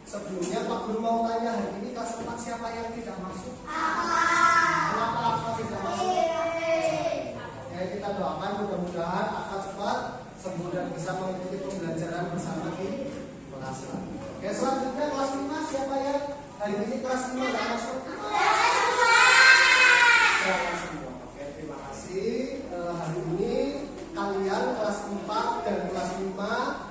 Sebelumnya Pak Guru mau tanya, hari ini kelas 4 siapa yang tidak masuk? Kenapa Akal tidak masuk? Ya, kita doakan mudah-mudahan Akal cepat sembuh dan bisa mengikuti pembelajaran bersama di kelas. Oke, selanjutnya kelas 5 siapa yang hari ini kelas 5 tidak masuk? Oke, terima kasih. Hari ini kalian kelas 4 dan kelas 5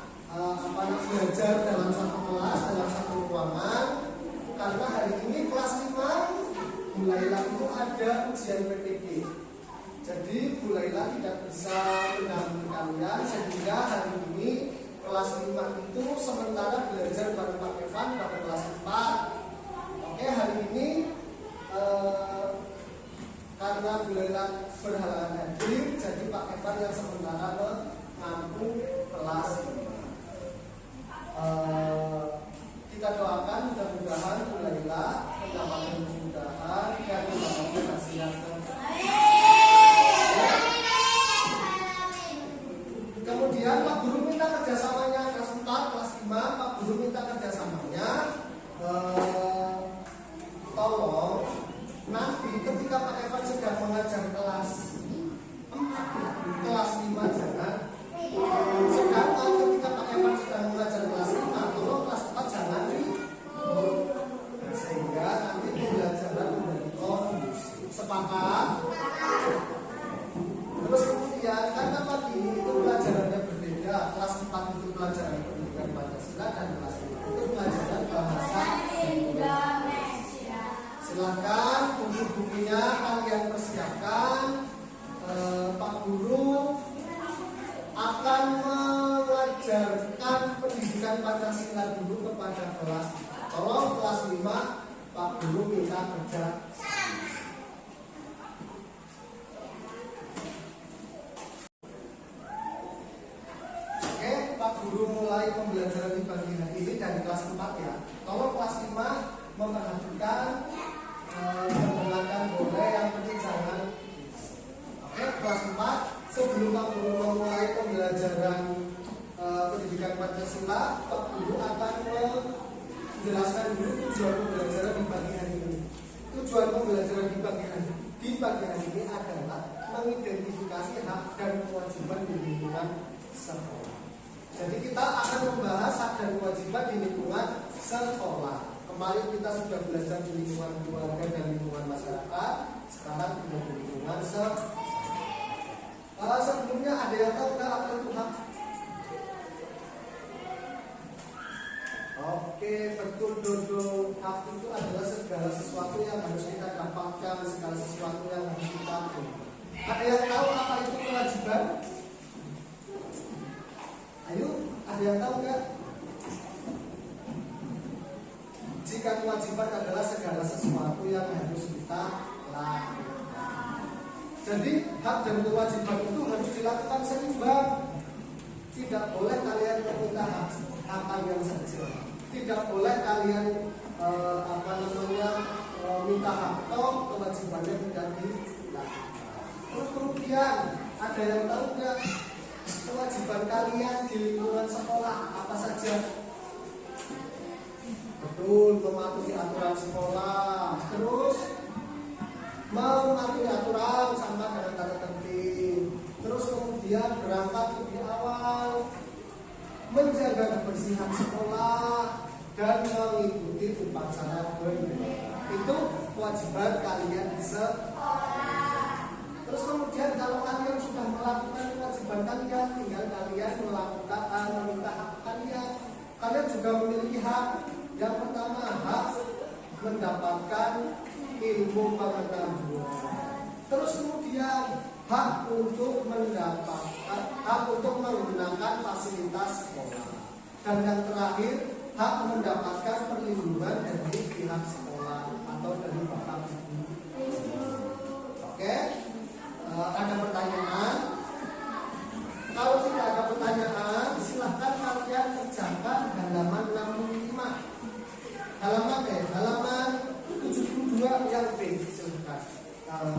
belajar dalam satu kelas, dalam satu ruangan. Karena hari ini kelas 5 Bu Laila itu ada ujian PPG. Jadi Bu Laila tidak bisa mendampingi kalian, sehingga hari ini kelas 5 itu sementara belajar bareng Pak Evan pada kelas 4. Oke, hari ini karena Bu Laila berhalangan hadir, jadi Pak Evan yang sementara mengampu kelas 5. Kita doakan mudah-mudahan Bu Laila mendapatkan kemudahan dan mendapatkan hasil yang Kemudian Pak Guru minta kerjasamanya kelas 4, kelas 5. Pak Guru minta kerjasamanya tolong nanti ketika Pak Evan sedang mengajar kelas 4, kelas 5 jangan. Sedangkan ketika Pak Evan sedang mengajar kelas 5, tolong kelas 4 jangan sehingga nanti pembelajaran menjadi kondusif. Sepakat? Terus kemudian karena pagi itu pelajarannya berbeda, kelas 4 itu pelajaran pendidikan Pancasila dan kelas 5 itu pelajaran bahasa Indonesia. Silakan buku-bukunya kalian persiapkan. Pak Guru akan mengajarkan pendidikan Pancasila dulu kepada kelas. Tolong kelas 5 Pak Guru minta kerja. Oke, Pak Guru mulai pembelajaran di pagi hari ini dari kelas 4 ya. Tolong kelas 5 memperhatikan, mendengarkan boleh, yang penting jangan. Oke, kelas 4 sebelum Pak Guru memulai pembelajaran pendidikan Pancasila, Pak Guru akan menjelaskan dulu tujuan pembelajaran di pagi hari ini. Tujuan pembelajaran di pagi hari ini adalah mengidentifikasi hak dan kewajiban di lingkungan sekolah. Jadi kita akan membahas hak dan kewajiban di lingkungan sekolah. Kemarin kita sudah belajar di lingkungan keluarga dan lingkungan masyarakat. Sekarang sudah di lingkungan sekolah. Sebelumnya ada yang tahu nggak apa itu hak? Oke, betul Dodo. Hak itu adalah segala sesuatu yang harus kita dapatkan, segala sesuatu yang harus kita ambil. Ada yang tahu apa itu kewajiban? Ayo, ada yang tahu nggak? Jika kewajiban adalah segala sesuatu yang harus kita lakukan. Jadi hak dan kewajiban itu harus dilakukan seimbang. Tidak boleh kalian meminta hak kalian saja. Tidak boleh kalian minta hak toh kewajibannya tidak dilakukan. Terus kemudian ada yang tahu nggak kewajiban kalian di lingkungan sekolah apa saja? Betul, mematuhi aturan sekolah. Terus mematuhi aturan sama dengan tata tertib. Terus kemudian berangkat lebih awal, menjaga kebersihan sekolah dan mengikuti upacara bendera. Itu kewajiban kalian di sekolah. Terus kemudian kalau kalian sudah melakukan kewajiban kalian, tinggal kalian meminta hak kalian. Kalian juga memiliki hak. Yang pertama, hak mendapatkan ilmu pengetahuan. Terus kemudian hak untuk menggunakan fasilitas sekolah. Dan yang terakhir, hak mendapatkan perlindungan dari pihak sekolah atau dari bapak ibu. Oke, ada pertanyaan? Kalau tidak ada pertanyaan, silahkan kalian kerjakan halaman 65. Halaman 72 yang B, silahkan.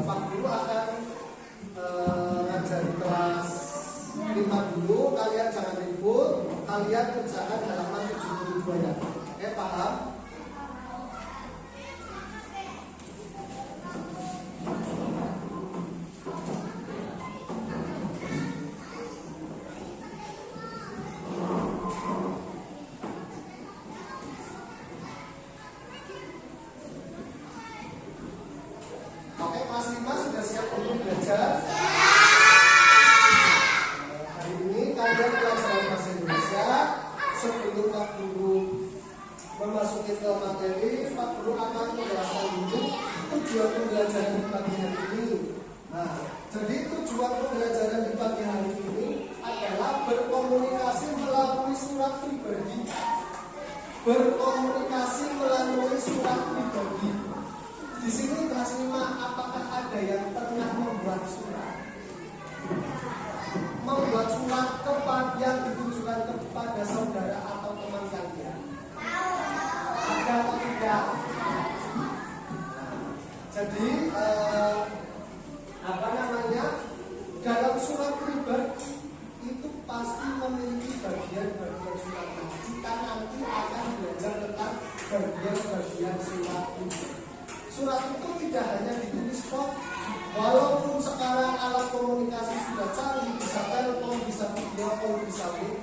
Pak Guru akan ngajari kelas 5 dulu, kalian jangan ribut, kalian kerjakan halaman 72 ya. Oke, paham? memasuki ke materi, Pak Guru akan menjelaskan dulu tujuan pembelajaran di pagi hari ini. Nah, jadi tujuan pembelajaran di pagi hari ini adalah berkomunikasi melalui surat pribadi. Berkomunikasi melalui surat pribadi. Di sini kelas 5, apakah ada yang pernah membuat surat? Membuat surat yang ditujukan kepada saudara atau teman kalian? Ada atau tidak? Jadi dalam surat pribadi itu pasti memiliki bagian-bagian surat. Kita nanti akan belajar tentang bagian-bagian surat pribadi. Surat itu tidak hanya ditulis kok. Walaupun sekarang alat komunikasi sudah canggih, bisa telepon, bisa video call, bisa WA,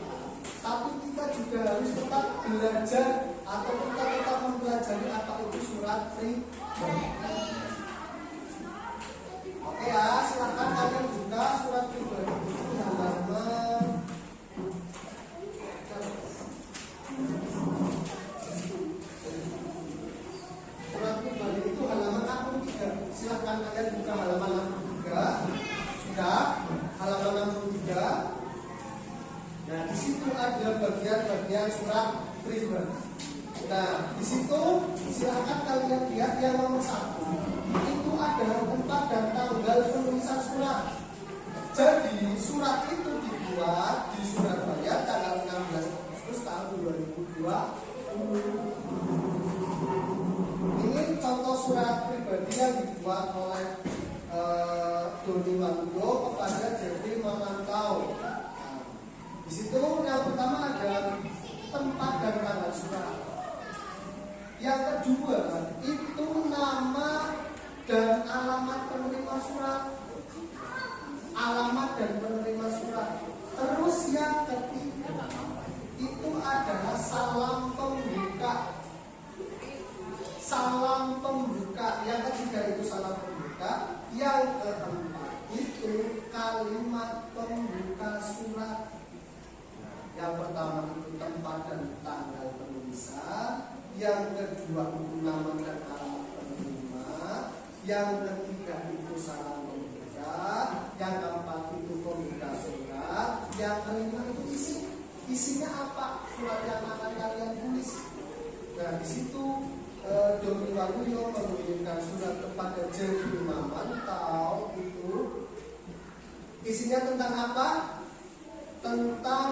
tapi kita juga harus tetap belajar atau kita tetap mempelajari apa itu surat pribadi. Oke ya, silakan kalian buka surat pribadi itu halaman surat pribadi itu halaman 63. Silakan kalian buka halaman 63. Sudah, halaman 63. Nah, di situ ada bagian-bagian surat pribadi. Nah, di situ silakan kalian lihat yang nomor 1. Itu adalah tempat dan tanggal penulisan surat. Jadi surat itu dibuat di Surabaya tanggal 16 Agustus tahun 2020. Ini contoh surat pribadi yang dibuat oleh Doni Waluyo kepada Jeffrey Mamantau. Di situ yang pertama ada tempat dan tanggal surat. Yang kedua itu nama dan alamat penerima surat. Alamat dan penerima surat. Terus yang ketiga itu adalah salam pembuka. Salam pembuka. Yang ketiga itu salam pembuka. Yang keempat itu kalimat pembuka surat. Yang pertama itu tempat dan tanggal penulisan. Yang kedua itu nama dan alamat penerima. Yang ketiga itu salam pembuka. Yang keempat itu pembuka surat. Yang kelima itu isinya apa? Surat yang akan kalian tulis. Nah, di situ Doni Waluyo mengirimkan surat kepada Jeffrey Mamantau. Itu isinya tentang apa? Tentang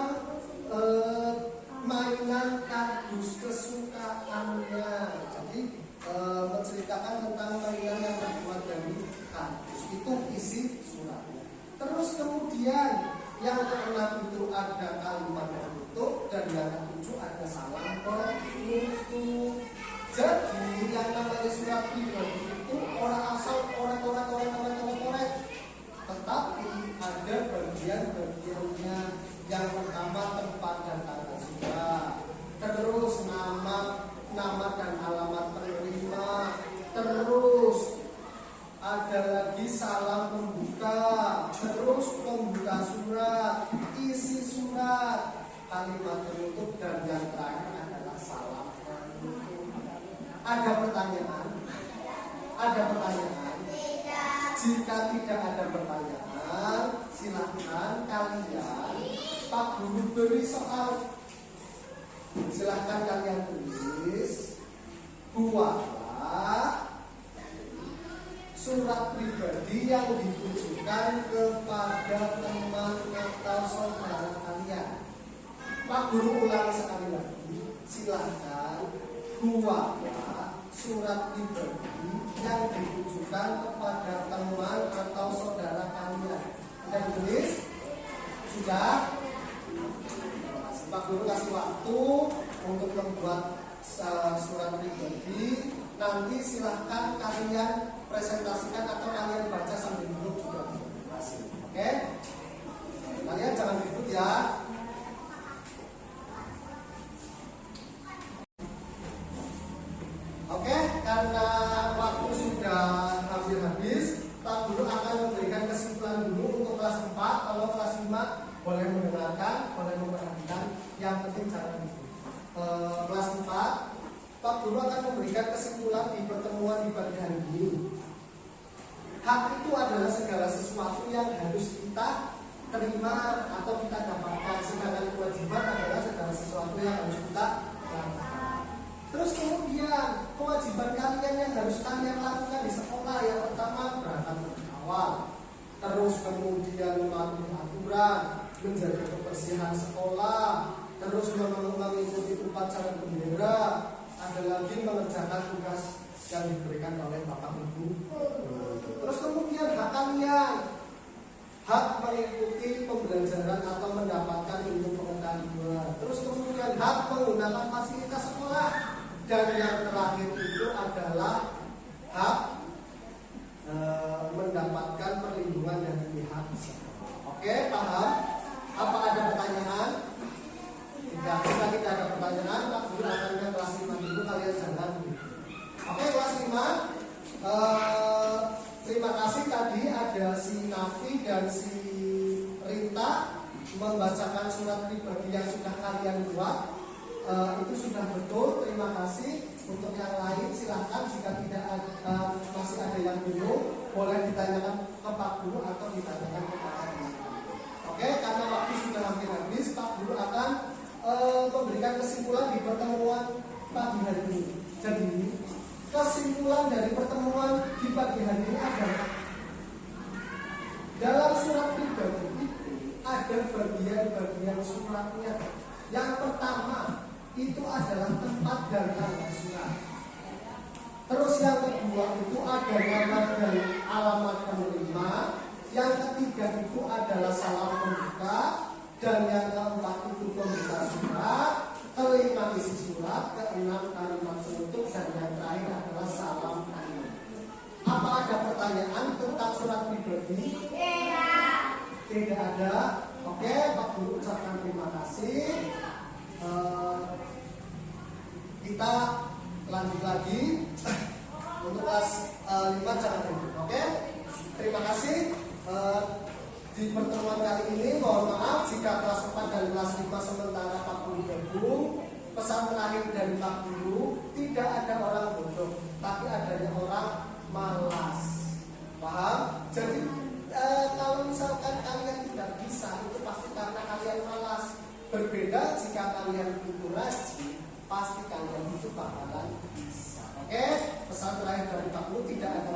mainan kardus kesukaannya. Jadi menceritakan tentang mainan yang terbuat dari kardus. Itu isi suratnya. Terus kemudian yang keenam itu ada kalimat penutup, dan yang ketujuh ada salam penutup. Jadi yang namanya surat pribadi itu orang asal korek, tetapi ada bagian-bagiannya. Yang pertama tempat dan tanggal surat, terus nama dan alamat penerima, terus ada lagi salam pembuka, terus pembuka surat, isi surat, kalimat penutup, dan yang terakhir adalah salam penutup. Ada pertanyaan? Ada pertanyaan? Jika tidak ada pertanyaan, silahkan kalian, Pak Guru beri soal. Silahkan kalian tulis. Buatlah surat pribadi yang ditujukan kepada teman atau saudara kalian. Pak Guru ulangi sekali lagi. Silahkan buatlah surat pribadi yang ditujukan kepada teman atau saudara kalian. Sudah tulis? Sudah? Pak Guru kasih waktu untuk membuat surat pribadi. Nanti silahkan kalian presentasikan atau kalian baca sambil duduk juga. Oke? Kalian jangan ribut ya. Oke, karena waktu sudah hampir habis, Pak Guru akan memberikan kesimpulan dulu untuk kelas 4. Kalau kelas 5 boleh mendengarkan, boleh memperhatikan, yang penting jangan ribut. Kelas 4 Guru akan memberikan kesimpulan di pertemuan di pagi hari ini. Hak itu adalah segala sesuatu yang harus kita terima atau kita dapatkan, sedangkan kewajiban adalah segala sesuatu yang harus kita lakukan. Terus kemudian kewajiban kalian yang harus kalian lakukan di sekolah, yang pertama berangkat lebih awal, terus kemudian mematuhi aturan, menjaga kebersihan sekolah, terus mengikuti upacara bendera, ada lagi mengerjakan tugas yang diberikan oleh Bapak Ibu. Terus kemudian hak kalian, hak mengikuti pembelajaran atau mendapatkan ilmu pengetahuan. Terus kemudian hak menggunakan fasilitas sekolah. Dan yang terakhir itu adalah hak mendapatkan perlindungan dari pihak sekolah. Oke, paham? Apa ada pertanyaan? Jika kita ada pertanyaan, Pak Guru akan ke kelas 5 dulu, kalian jangan. Oke, kelas 5. Terima kasih tadi ada si Nafi dan si Rita membacakan surat pribadi yang sudah kalian buat. Itu sudah betul, terima kasih. Untuk yang lain silahkan, jika tidak masih ada yang bingung, boleh ditanyakan ke Pak Guru atau ditanyakan ke Pak Guru. Oke, karena waktu sudah hampir habis, Pak Guru akan memberikan kesimpulan di pertemuan pagi hari ini. Jadi kesimpulan dari pertemuan di pagi hari ini adalah dalam surat pribadi itu ada bagian-bagian suratnya. Yang pertama itu adalah tempat dan tanggal surat. Terus yang kedua itu ada nama dan alamat penerima. Yang ketiga itu adalah salam pembuka. Dan yang keempat itu pembuka surat. Kelima isi surat. Keenam kalimat penutup. Dan yang terakhir adalah salam akhir. Apa ada pertanyaan tentang surat pribadi? Tidak ada. Oke, Pak Guru ucapkan terima kasih. Kita lanjut lagi untuk kelas 5 jangan ribut. Oke, terima kasih. Di pertemuan kali ini mohon maaf jika kelas 4 dan kelas 5 sementara Pak Guru gabung. Pesan terakhir dari Pak Guru, tidak ada orang bodoh, tapi adanya orang malas. Paham? Jadi kalau misalkan kalian tidak bisa, itu pasti karena kalian malas. Berbeda jika kalian itu rajin, pasti kalian itu bakalan bisa. Oke, pesan terakhir dari Pak Guru, tidak ada